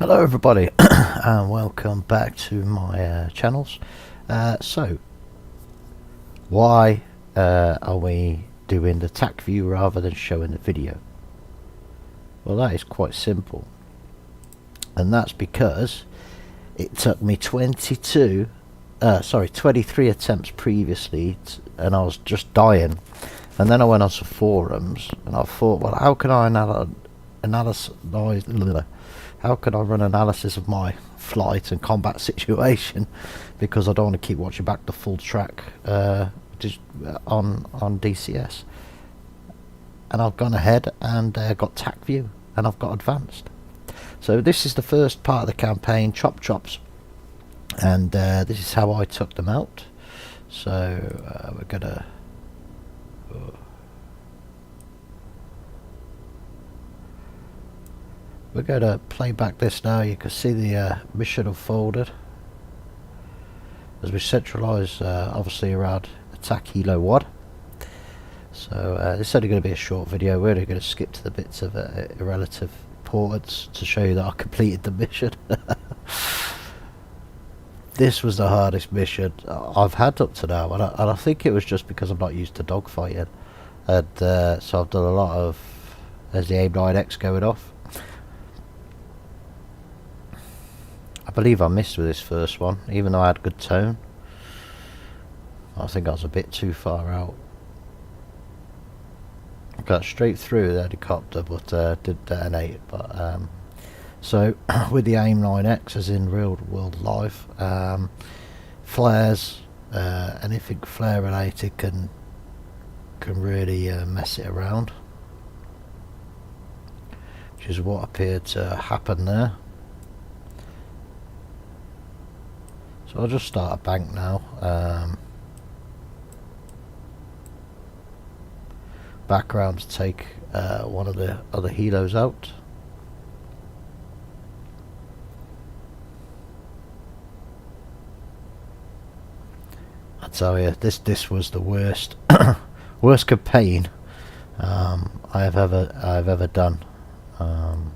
Hello everybody and welcome back to my channels. So why are we doing the TacView rather than showing the video? Well, that is quite simple, and that's because it took me 23 attempts previously and I was just dying, and then I went on some forums and I thought, well, how can I how can I run analysis of my flight and combat situation, because I don't want to keep watching back the full track just on DCS. And I've gone ahead and got TacView, and I've got advanced. So this is the first part of the campaign, Chop Chops, and this is how I took them out. So we're gonna play back this now. You can see the mission unfolded as we centralise obviously around attack helo 1. So it's only going to be a short video. We're only going to skip to the bits of irrelative importance to show you that I completed the mission. This was the hardest mission I've had up to now, and I think it was just because I'm not used to dogfighting, and so I've done a lot of, there's the AIM-9X going off. I believe I missed with this first one, even though I had good tone. I think I was a bit too far out. I got straight through the helicopter, but didn't detonate. But so with the AIM-9X, as in real world life, flares, anything flare related can really mess it around, which is what appeared to happen there. So I'll just start a bank now. Background to take one of the other helos out. I tell you, this was the worst worst campaign I've ever done, and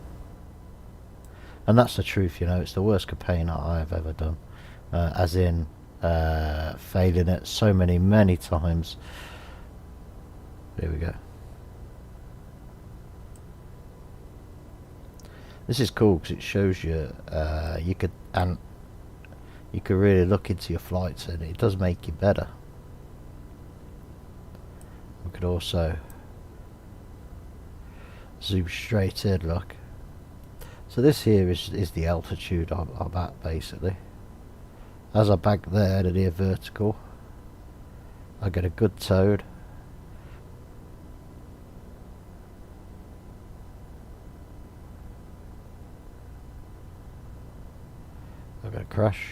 that's the truth. You know, it's the worst campaign I've ever done. As in failing it so many times. Here we go. This is cool because it shows you you could really look into your flights, and it does make you better. We could also zoom straight in, look. So this here is the altitude I'm at, basically. As I bank there to near vertical, I get a good tone. I'm going to crash,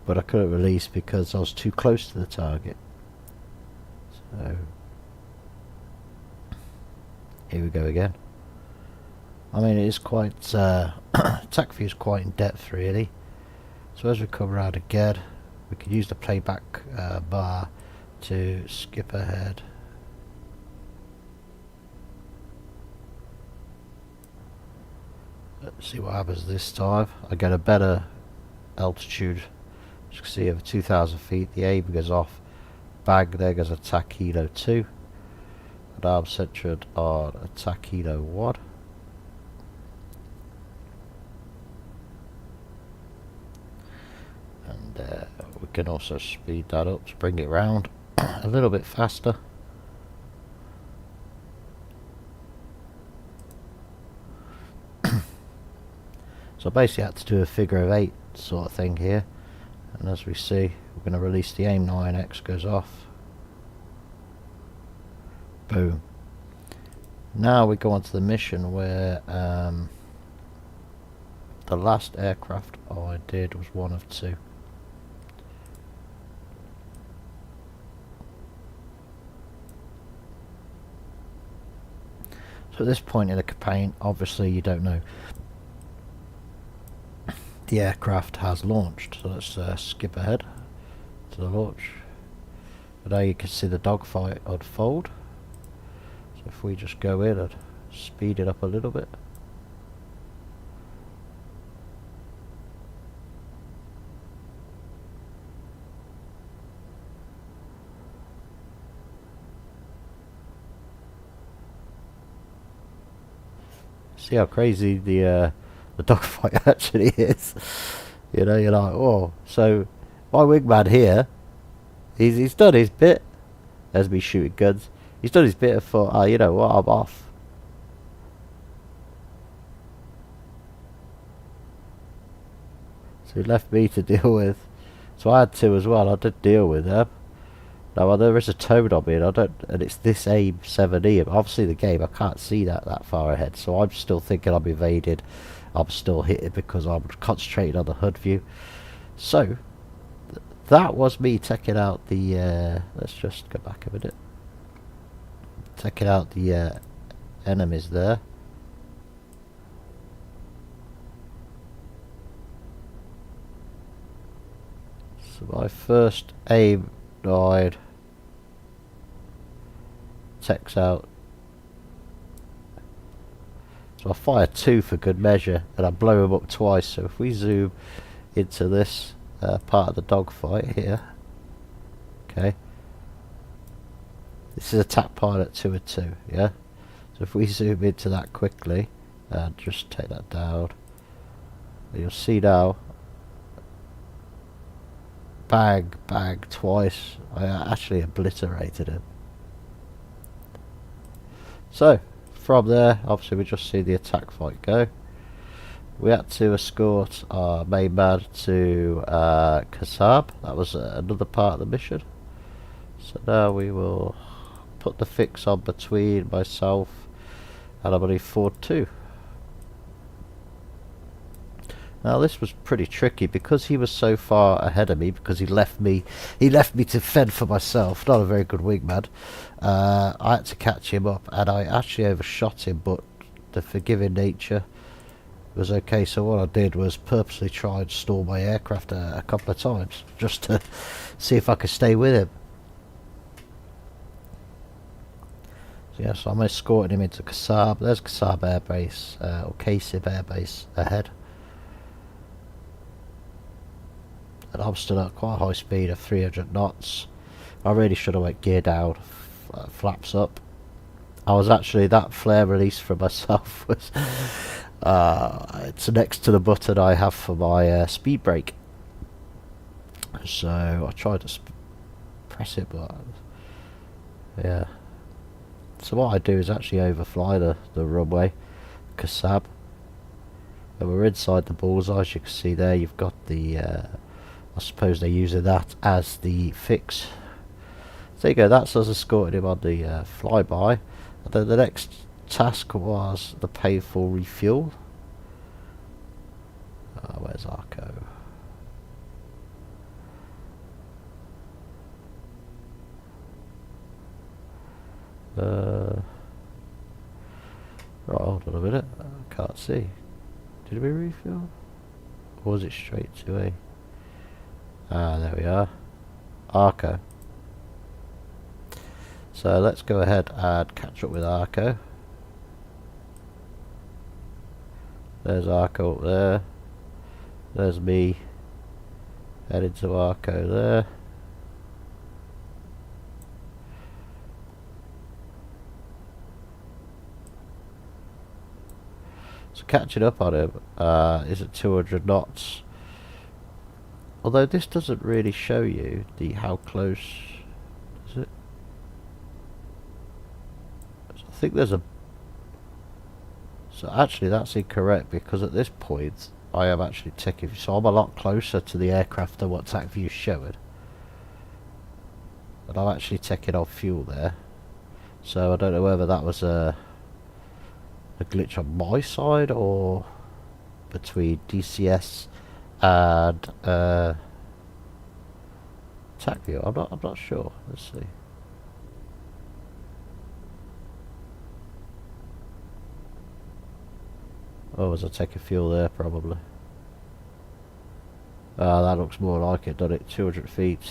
but I couldn't release because I was too close to the target. So here we go again. I mean, it is quite TacView is quite in depth, really. So as we come around again, we can use the playback bar to skip ahead. Let's see what happens this time. I get a better altitude. As you can see, over 2,000 feet, the aim goes off. Bang, there goes attack helo 2. And I'm centered on attack helo 1. And we can also speed that up to bring it round a little bit faster. So basically I had to do a figure of 8 sort of thing here, and as we see, we're going to release the AIM-9X, goes off. Boom. Now we go on to the mission where the last aircraft I did was one of 2. So at this point in the campaign, obviously you don't know the aircraft has launched, so let's skip ahead to the launch. But now you can see the dogfight unfold. So if we just go in and speed it up a little bit, See how crazy the dogfight actually is. You know, you're like, oh, so my wingman here, he's done his bit. There's me shooting guns. He's done his bit of thought, oh, you know what, I'm off. So he left me to deal with. So I had to as well. I did deal with them. Now there is a toad on me, and it's this aim 7E. Obviously, the game I can't see that far ahead, so I'm still thinking I'm evaded. I'm still hitting because I'm concentrating on the HUD view. So that was me taking out the. Let's just go back a minute. Taking out the enemies there. So my first aim died. Tech's out. So I fire 2 for good measure, and I blow him up twice. So if we zoom into this part of the dogfight here, okay, this is attack pilot 2 and 2, yeah. So if we zoom into that quickly and just take that down, you'll see now, bang, bang, twice. I actually obliterated him. So from there, obviously we just see the attack fight go. We had to escort our main man to Kasab. That was another part of the mission. So now we will put the fix on between myself and I believe Ford 2. Now this was pretty tricky because he was so far ahead of me, because he left me to fend for myself. Not a very good wingman. I had to catch him up, and I actually overshot him, but the forgiving nature was okay. So what I did was purposely try and stall my aircraft a couple of times just to see if I could stay with him. So yeah, so I'm escorting him into Kasab. There's Kasab Air Base, or Kasib Air Base ahead. And I'm still at quite a high speed of 300 knots. I really should have went gear down, flaps up. I was actually, that flare release for myself was it's next to the button I have for my speed brake. So I tried to press it, but yeah. So what I do is actually overfly the runway, Kasab. And we're inside the bullseye. As you can see there, you've got the I suppose they're using that as the fix. So there you go, that's us escorting him on the flyby. And then the next task was the painful refuel. Where's Arco? Right, hold on a minute. I can't see. Did we refuel? Or was it straight to A? Ah, there we are. Arco. So let's go ahead and catch up with Arco. There's Arco up there. There's me. Heading to Arco there. So catching up on him is at 200 knots. Although this doesn't really show you the how close is it. So I think there's a. So actually that's incorrect, because at this point I am actually taking. So I'm a lot closer to the aircraft than what TacView is showing. And I'm actually taking off fuel there. So I don't know whether that was a glitch on my side or between DCS and TacView. I'm not sure. Let's see. Oh, was I taking fuel there? Probably. Ah, that looks more like it, doesn't it? 200 feet.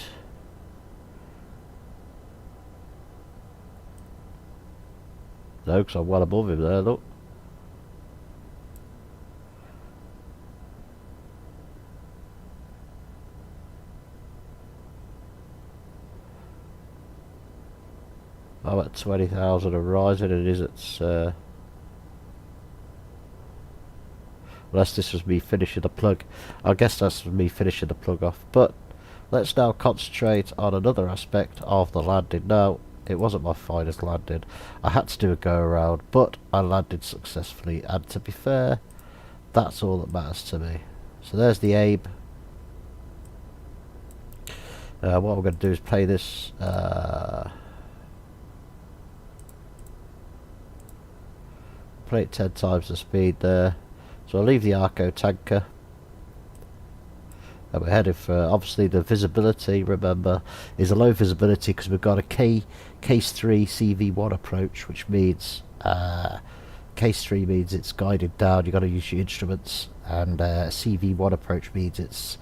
No, because I'm well above him there, look. I'm at 20,000 and rising, and it is at Unless this was me finishing the plug. I guess that's me finishing the plug off. But let's now concentrate on another aspect of the landing. Now, it wasn't my finest landing. I had to do a go around, but I landed successfully. And to be fair, that's all that matters to me. So there's the Abe. What we're going to do is play this. Play it 10 times the speed there. So I'll leave the Arco tanker. And we're headed for, obviously the visibility, remember, is a low visibility because we've got a case 3 CV1 approach, which means case 3 means it's guided down, you've got to use your instruments, and CV1 approach means it's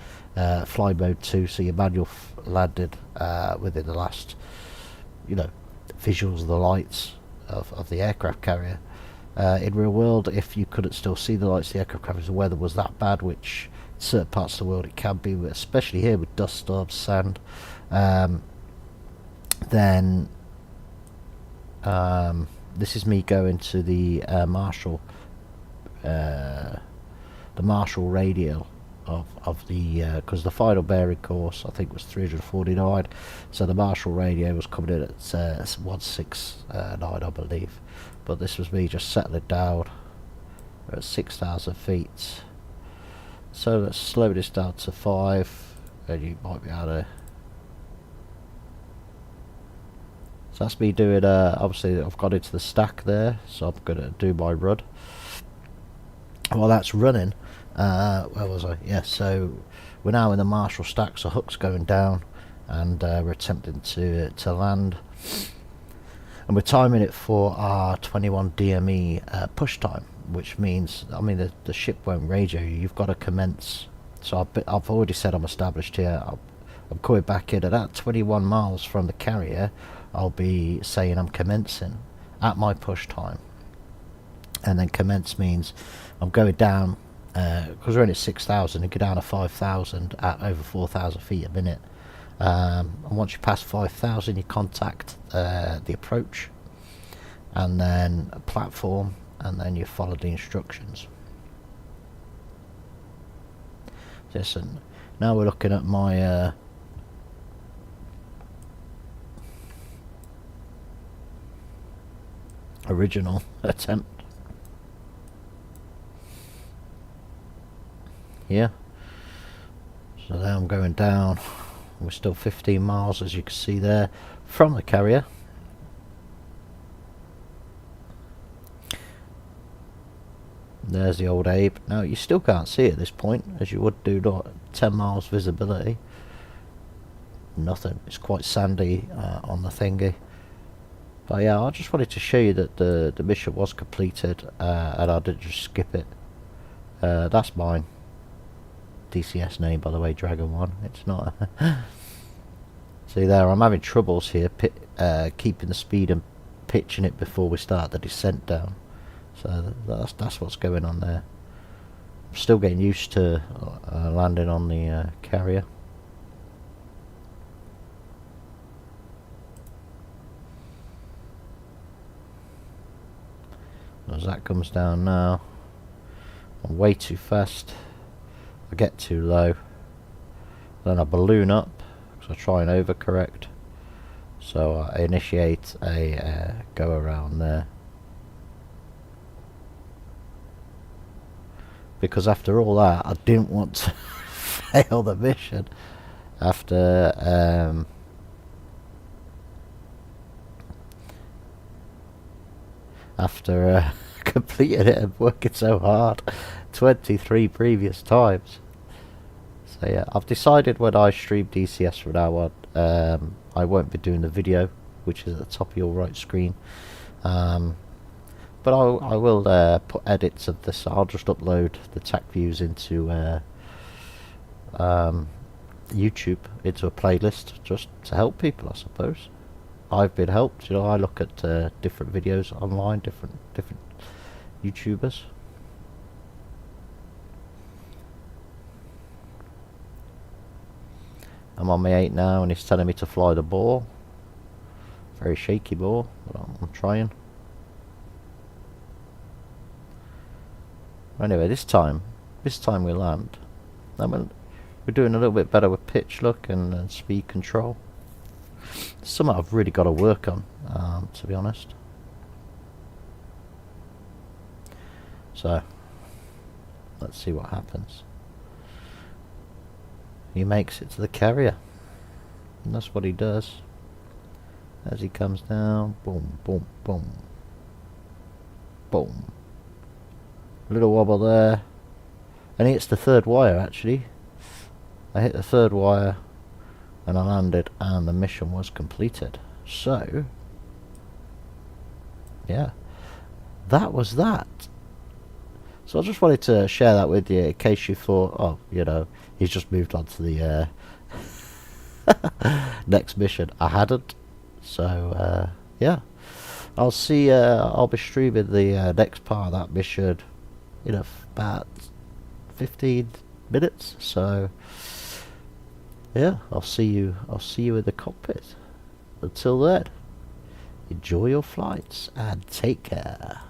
fly mode 2, so your manual landed within the last, visuals of the lights of the aircraft carrier. In real world, if you couldn't still see the lights of the aircraft carrier, the weather was that bad, which in certain parts of the world it can be, especially here with dust storms, sand, then this is me going to the Marshall radial of the because the final bearing course I think was 349, so the Marshall radio was coming in at 169 I believe, but this was me just settling down at 6,000 feet. So let's slow this down to 5, and you might be able to. So that's me doing, obviously I've got into the stack there, so I'm going to do my run. While that's running, where was I? Yeah, so we're now in the Marshall stack, so hook's going down, and we're attempting to land. And we're timing it for our 21 DME push time, which means, I mean, the ship won't radio you, you've got to commence. So I've already said I'm established here. I'm coming back in at 21 miles from the carrier. I'll be saying I'm commencing at my push time, and then commence means I'm going down because we're in at 6,000 and go down to 5,000 at over 4,000 feet a minute, and once you pass 5,000 you contact the approach and then a platform, and then you follow the instructions. Listen, now we're looking at my original attempt here. So now I'm going down. We're still 15 miles, as you can see there, from the carrier. There's the old Abe. Now you still can't see at this point, as you would do not 10 miles visibility. Nothing. It's quite sandy on the thingy. But yeah, I just wanted to show you that the mission was completed, and I didn't just skip it. That's mine. DCS name, by the way, Dragon 1. It's not. See there, I'm having troubles here keeping the speed and pitching it before we start the descent down. So that's what's going on there. I'm still getting used to landing on the carrier. As that comes down now, I'm way too fast. I get too low, then I balloon up because I try and overcorrect. So I initiate a go around there, because after all that I didn't want to fail the mission after completing it and working so hard 23 previous times. So yeah, I've decided when I stream DCS from now on, I won't be doing the video, which is at the top of your right screen, but I will put edits of this. I'll just upload the TacViews into YouTube, into a playlist, just to help people, I suppose. I've been helped, I look at different videos online, different YouTubers. I'm on my 8 now, and he's telling me to fly the ball. Very shaky ball, but I'm trying. Anyway, this time this time we land. I mean, we're doing a little bit better with pitch, look, and speed control. Something I've really got to work on, to be honest. So, let's see what happens. He makes it to the carrier. And that's what he does. As he comes down, boom, boom, boom. Boom. A little wobble there. And he hits the third wire, actually. I hit the third wire, and I landed, and the mission was completed. So, yeah. That was that. So I just wanted to share that with you in case you thought, oh, you know, he's just moved on to the next mission. I hadn't. So, yeah. I'll be streaming the next part of that mission in about 15 minutes. So, yeah, I'll see you in the cockpit. Until then, enjoy your flights and take care.